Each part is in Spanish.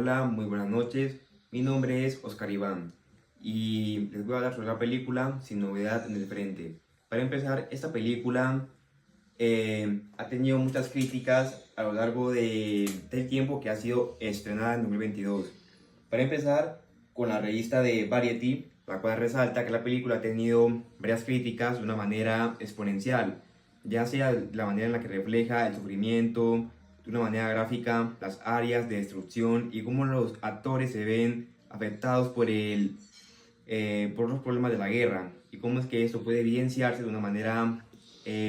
Hola, muy buenas noches. Mi nombre es Oscar Iván y les voy a hablar sobre la película Sin Novedad en el Frente. Para empezar, esta película ha tenido muchas críticas a lo largo del tiempo que ha sido estrenada en 2022. Para empezar, con la revista de Variety, la cual resalta que la película ha tenido varias críticas de una manera exponencial, ya sea la manera en la que refleja el sufrimiento, de una manera gráfica, las áreas de destrucción y cómo los actores se ven afectados por los problemas de la guerra y cómo es que esto puede evidenciarse de una manera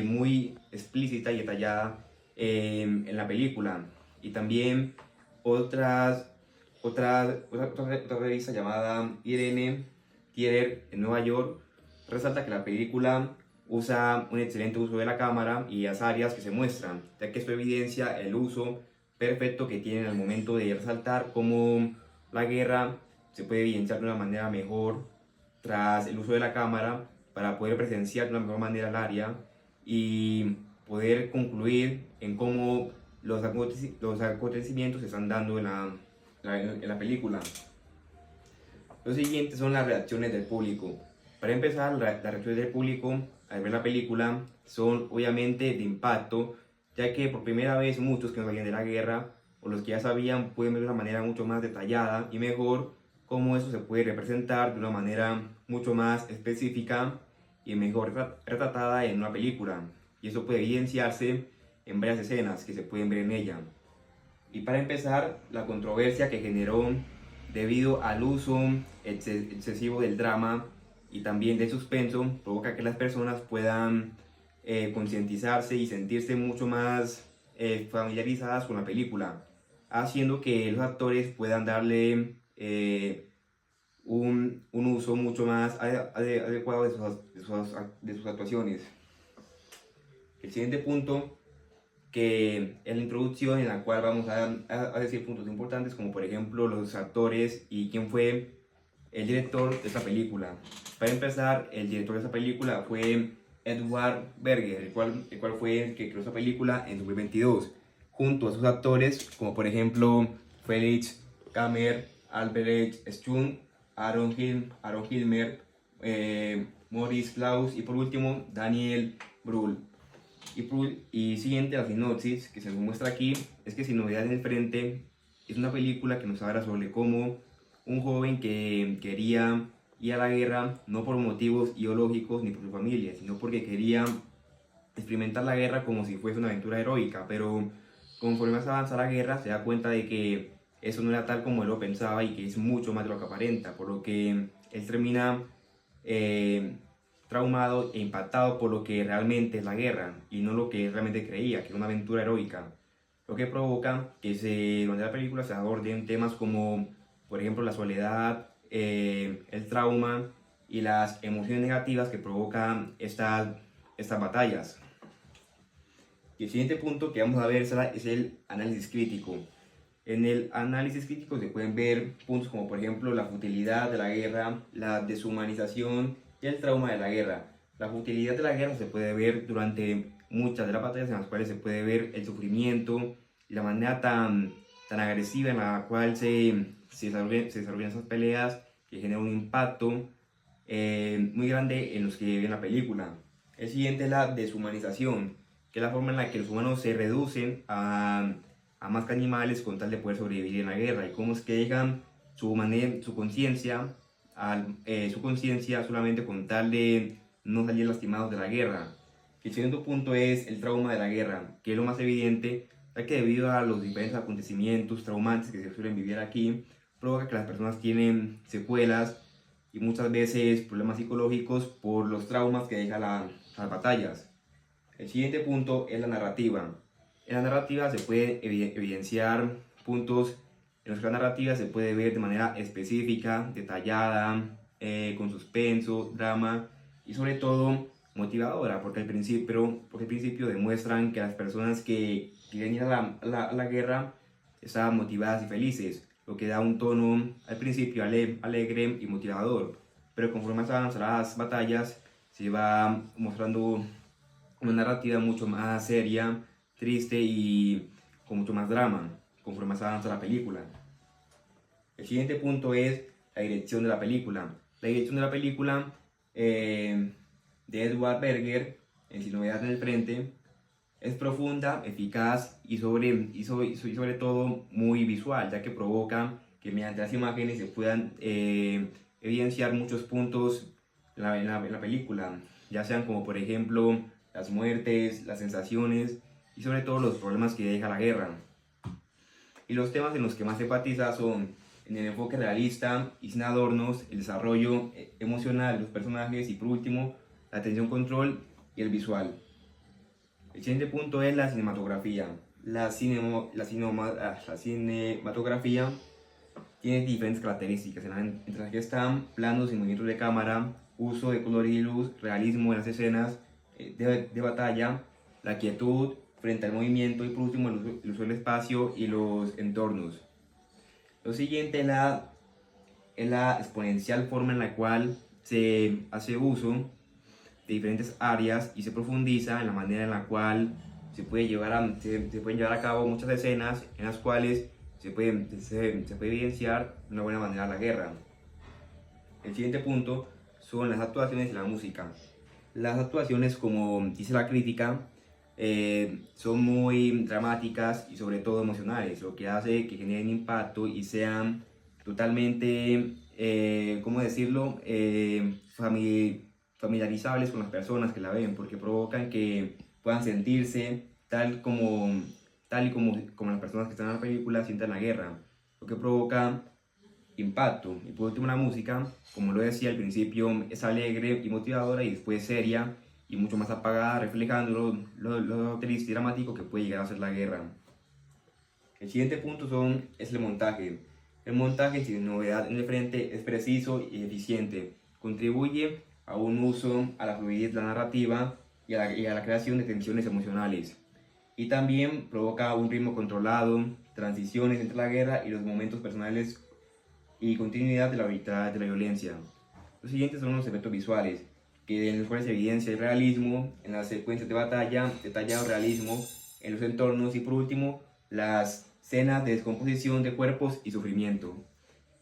muy explícita y detallada en la película. Y también otra revista llamada Irene Theater en Nueva York resalta que la película usa un excelente uso de la cámara y las áreas que se muestran, ya que esto evidencia el uso perfecto que tienen al momento de resaltar cómo la guerra se puede evidenciar de una manera mejor tras el uso de la cámara para poder presenciar de una mejor manera el área y poder concluir en cómo los acontecimientos se están dando en la película. Lo siguiente son las reacciones del público. Para empezar, las reacciones del público al ver la película son obviamente de impacto, ya que por primera vez muchos que no sabían de la guerra o los que ya sabían pueden ver de una manera mucho más detallada y mejor cómo eso se puede representar de una manera mucho más específica y mejor retratada en una película. Y eso puede evidenciarse en varias escenas que se pueden ver en ella. Y para empezar, la controversia que generó debido al uso excesivo del drama y también del suspenso provoca que las personas puedan concientizarse y sentirse mucho más familiarizadas con la película, haciendo que los actores puedan darle un uso mucho más adecuado de sus actuaciones. El siguiente punto que es la introducción en la cual vamos a decir puntos importantes como por ejemplo los actores y quién fue el director de esta película. Para empezar, el director de esta película fue Edward Berger, el cual fue el que creó esta película en 2022, junto a sus actores como por ejemplo Felix Kammer, Albert Stone, Aaron Hilmer, Maurice Klaus y por último Daniel Brühl. Y siguiente, la sinopsis que se nos muestra aquí es que Sin Novedad en el Frente es una película que nos habla sobre cómo un joven que quería ir a la guerra no por motivos ideológicos ni por su familia, sino porque quería experimentar la guerra como si fuese una aventura heroica, pero conforme más avanza la guerra se da cuenta de que eso no era tal como él lo pensaba y que es mucho más de lo que aparenta, por lo que él termina eh, traumado e impactado por lo que realmente es la guerra y no lo que realmente creía, que era una aventura heroica. Lo que provoca que durante la película se aborden temas como, por ejemplo, la soledad, el trauma y las emociones negativas que provocan estas batallas. Y el siguiente punto que vamos a ver es el análisis crítico. En el análisis crítico se pueden ver puntos como por ejemplo la futilidad de la guerra, la deshumanización y el trauma de la guerra. La futilidad de la guerra se puede ver durante muchas de las batallas en las cuales se puede ver el sufrimiento y la manera tan agresiva en la cual se desarrollan esas peleas que generan un impacto muy grande en los que ven la película. El siguiente es la deshumanización, que es la forma en la que los humanos se reducen a más que animales con tal de poder sobrevivir en la guerra y cómo es que dejan su conciencia solamente con tal de no salir lastimados de la guerra. El segundo punto es el trauma de la guerra, que es lo más evidente, ya que debido a los diferentes acontecimientos traumantes que se suelen vivir aquí, provoca que las personas tienen secuelas y muchas veces problemas psicológicos por los traumas que dejan las batallas. El siguiente punto es la narrativa. En la narrativa se puede evidenciar puntos en los que la narrativa se puede ver de manera específica, detallada, con suspenso, drama y sobre todo motivadora, porque al principio demuestran que las personas que quieren ir a la guerra están motivadas y felices, lo que da un tono al principio alegre y motivador, pero conforme avanzan las batallas se va mostrando una narrativa mucho más seria, triste y con mucho más drama, conforme más avanza la película. El siguiente punto es la dirección de la película. La dirección de la película de Edward Berger, en Sin Novedad en el Frente, es profunda, eficaz y sobre todo muy visual, ya que provoca que mediante las imágenes se puedan evidenciar muchos puntos en la película, ya sean como por ejemplo las muertes, las sensaciones y sobre todo los problemas que deja la guerra. Y los temas en los que más se enfatiza son en el enfoque realista y sin adornos, el desarrollo emocional de los personajes y por último la atención control y el visual. El siguiente punto es la cinematografía. La cinematografía tiene diferentes características, entre las que están planos y movimientos de cámara, uso de color y luz, realismo en las escenas de batalla, la quietud frente al movimiento y por último el uso del espacio y los entornos. Lo siguiente es la exponencial forma en la cual se hace uso de diferentes áreas y se profundiza en la manera en la cual se pueden llevar a cabo muchas escenas en las cuales se puede evidenciar de una buena manera la guerra. El siguiente punto son las actuaciones y la música. Las actuaciones, como dice la crítica, son muy dramáticas y sobre todo emocionales, lo que hace que generen impacto y sean totalmente, ¿cómo decirlo?, familiarizables con las personas que la ven, porque provocan que puedan sentirse tal y como las personas que están en la película sientan la guerra, lo que provoca impacto. Y por último la música, como lo decía al principio, es alegre y motivadora y después seria y mucho más apagada, reflejando lo triste y dramático que puede llegar a ser la guerra. El siguiente punto es el montaje. El montaje, sin novedad en el frente, es preciso y eficiente. Contribuye a un uso, a la fluidez de la narrativa y a la creación de tensiones emocionales. Y también provoca un ritmo controlado, transiciones entre la guerra y los momentos personales y continuidad de la violencia. Los siguientes son los efectos visuales, en los cuales se evidencia el realismo en las secuencias de batalla, detallado realismo en los entornos y por último las escenas de descomposición de cuerpos y sufrimiento.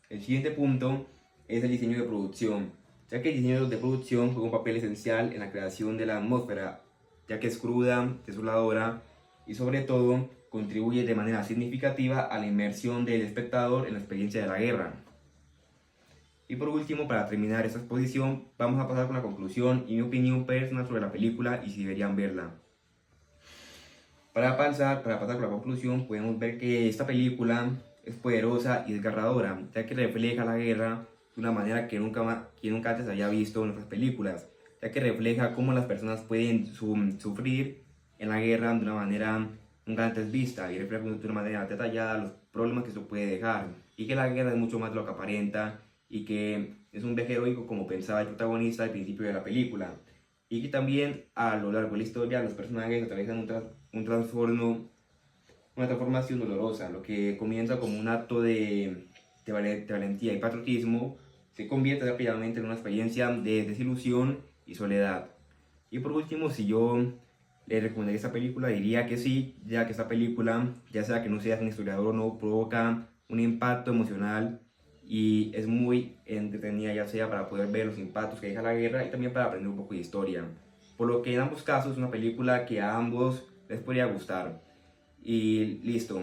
El siguiente punto es el diseño de producción, ya que el diseño de producción juega un papel esencial en la creación de la atmósfera, ya que es cruda, desoladora y sobre todo contribuye de manera significativa a la inmersión del espectador en la experiencia de la guerra. Y por último, para terminar esta exposición, vamos a pasar con la conclusión y mi opinión personal sobre la película y si deberían verla. Para pasar con la conclusión, podemos ver que esta película es poderosa y desgarradora, ya que refleja la guerra de una manera que nunca antes había visto en otras películas, ya que refleja cómo las personas pueden sufrir en la guerra de una manera nunca antes vista y refleja de una manera detallada los problemas que esto puede dejar, y que la guerra es mucho más de lo que aparenta y que es un viaje heroico como pensaba el protagonista al principio de la película, y que también a lo largo de la historia los personajes atraviesan una transformación dolorosa. Lo que comienza como un acto de valentía y patriotismo se convierte rápidamente en una experiencia de desilusión y soledad. Y por último, si yo le recomendaría esta película, diría que sí, ya que esta película, ya sea que no seas un historiador o no, provoca un impacto emocional y es muy entretenida, ya sea para poder ver los impactos que deja la guerra y también para aprender un poco de historia. Por lo que en ambos casos es una película que a ambos les podría gustar. Y listo,